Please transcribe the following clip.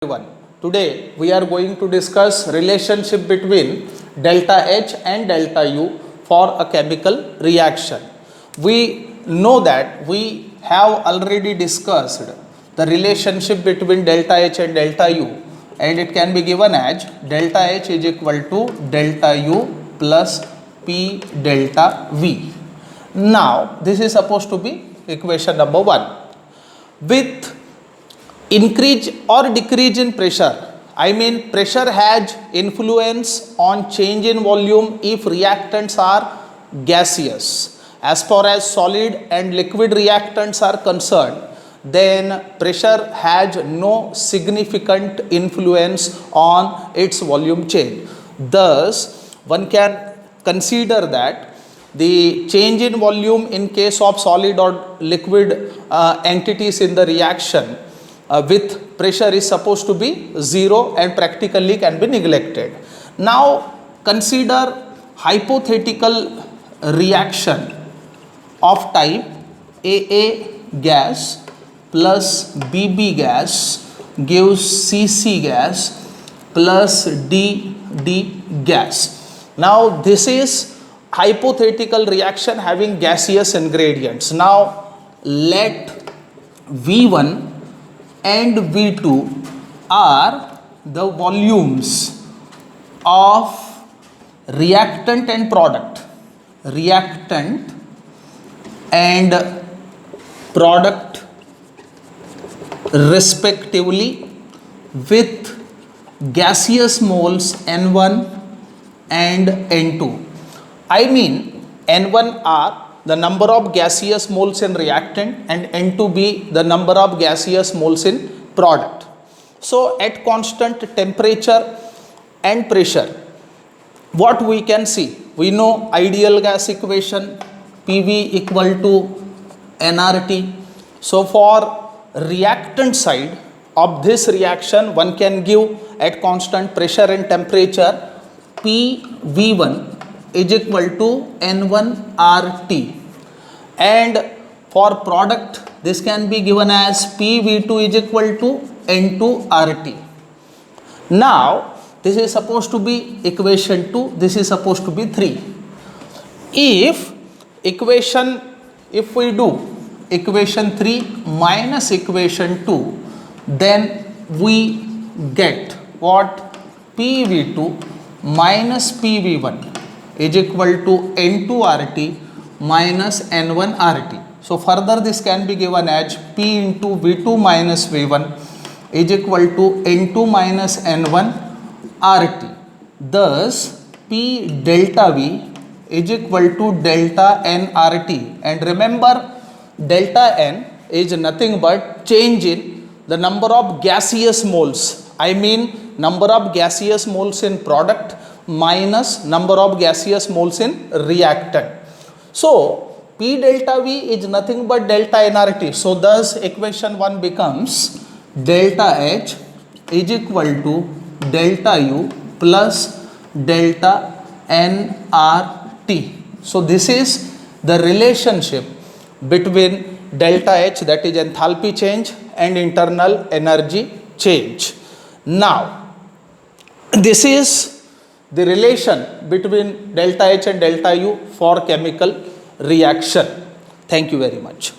Everyone. Today we are going to discuss relationship between delta H and delta U for a chemical reaction. We know that we have already discussed the relationship between delta H and delta U, and it can be given as delta H is equal to delta U plus P delta V. Now this is supposed to be equation number 1. With increase or decrease in pressure, I mean pressure has influence on change in volume if reactants are gaseous. As far as solid and liquid reactants are concerned, then pressure has no significant influence on its volume change. Thus, one can consider that the change in volume in case of solid or liquid entities in the reaction with pressure is supposed to be 0 and practically can be neglected. Now consider hypothetical reaction of type AA gas plus BB gas gives CC gas plus DD gas. Now this is hypothetical reaction having gaseous ingredients. Now let V1 and V2 are the volumes of reactant and product respectively with gaseous moles N1 and N2. I mean N1 are the number of gaseous moles in reactant and N2 be the number of gaseous moles in product. So at constant temperature and pressure, what we can see? We know ideal gas equation PV equal to nRT. So for reactant side of this reaction, one can give at constant pressure and temperature PV1 is equal to N1 RT, and for product this can be given as PV2 is equal to N2 RT. Now this is supposed to be equation 2, this is supposed to be 3. If we do equation 3 minus equation 2, then we get what? PV2 minus PV1 is equal to N2 RT minus N1 RT. So further this can be given as P into V2 minus V1 is equal to N2 minus N1 RT. Thus P delta V is equal to delta N RT, and remember delta N is nothing but change in the number of gaseous moles, I mean number of gaseous moles in product minus number of gaseous moles in reactant. So P delta V is nothing but delta nRT. So thus equation 1 becomes delta H is equal to delta U plus delta nRT. So this is the relationship between delta H, that is enthalpy change, and internal energy change. Now this is the relation between delta H and delta U for chemical reaction. Thank you very much.